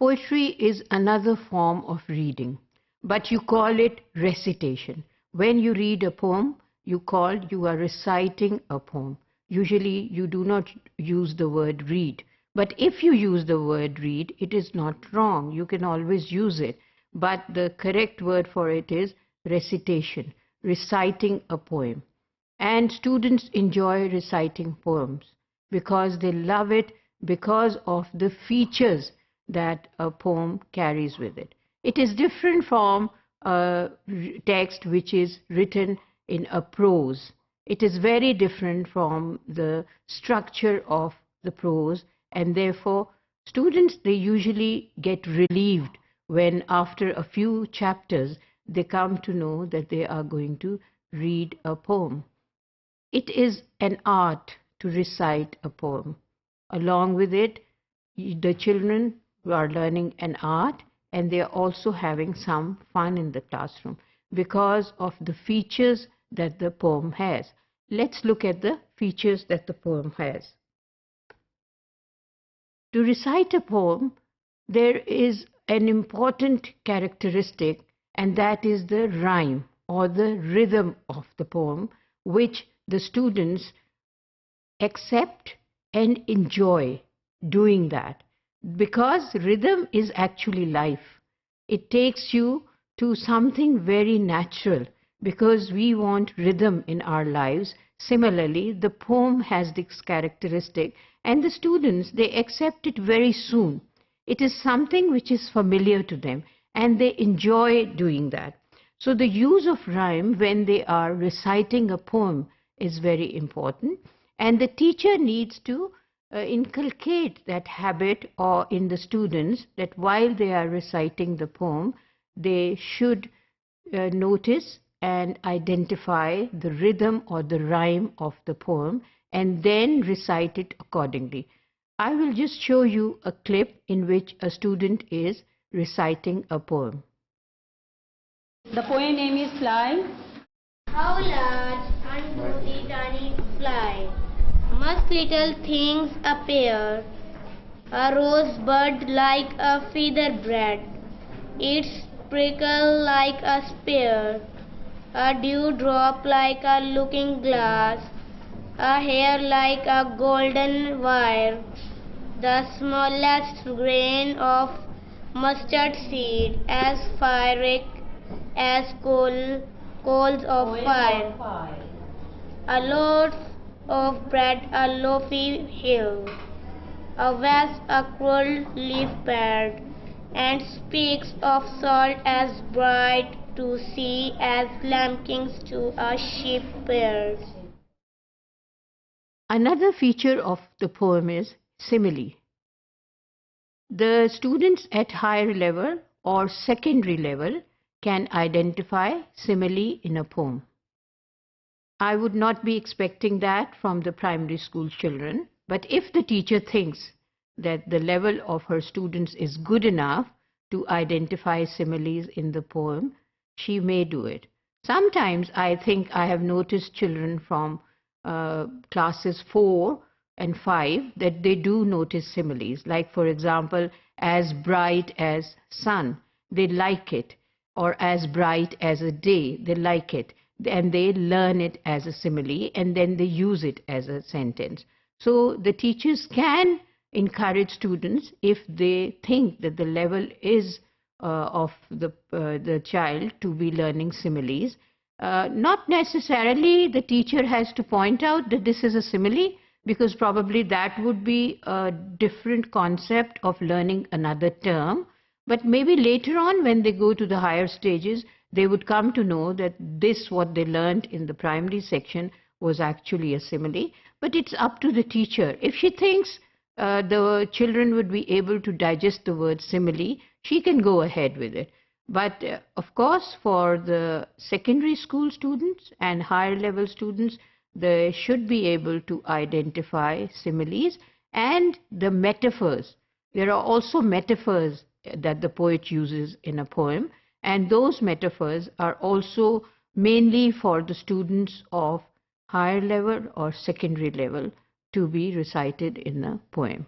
Poetry is another form of reading, but you call it recitation. When you read a poem, you are reciting a poem. Usually you do not use the word read, but if you use the word read, it is not wrong. You can always use it, but the correct word for it is recitation, reciting a poem. And students enjoy reciting poems because they love it, because of the features that a poem carries with it. It is different from a text which is written in a prose. It is very different from the structure of the prose, and therefore students, they usually get relieved when after a few chapters they come to know that they are going to read a poem. It is an art to recite a poem. Along with it, the children are learning an art, and they are also having some fun in the classroom because of the features that the poem has. Let's look at the features that the poem has. To recite a poem, there is an important characteristic, and that is the rhyme or the rhythm of the poem, which the students accept and enjoy doing that. Because rhythm is actually life. It takes you to something very natural because we want rhythm in our lives. Similarly, the poem has this characteristic, and the students, they accept it very soon. It is something which is familiar to them, and they enjoy doing that. So the use of rhyme when they are reciting a poem is very important, and the teacher needs to inculcate that habit or in the students, that while they are reciting the poem, they should notice and identify the rhythm or the rhyme of the poem and then recite it accordingly. I will just show you a clip in which a student is reciting a poem. The poem name is Fly. How large unto the tiny fly, must little things appear. A rosebud like a feather bed, its prickle like a spear, a dewdrop like a looking glass, a hair like a golden wire, the smallest grain of mustard seed as fiery as coals of fire, a loaf of bread, a loafy hill, a vast, a cruel leaf pad, and speaks of salt as bright to see as lambkins to a sheep pairs. Another feature of the poem is simile. The students at higher level or secondary level can identify simile in a poem. I would not be expecting that from the primary school children, but if the teacher thinks that the level of her students is good enough to identify similes in the poem, she may do it. Sometimes I think I have noticed children from classes 4 and 5 that they do notice similes. Like, for example, as bright as sun, they like it, or as bright as a day, they like it, and they learn it as a simile, and then they use it as a sentence. So the teachers can encourage students if they think that the level is of the child to be learning similes. Not necessarily the teacher has to point out that this is a simile, because probably that would be a different concept of learning another term. But maybe later on, when they go to the higher stages, they would come to know that this, what they learned in the primary section, was actually a simile. But it's up to the teacher. If she thinks the children would be able to digest the word simile, she can go ahead with it. But of course, for the secondary school students and higher level students, they should be able to identify similes and the metaphors. There are also metaphors that the poet uses in a poem, and those metaphors are also mainly for the students of higher level or secondary level to be recited in a poem.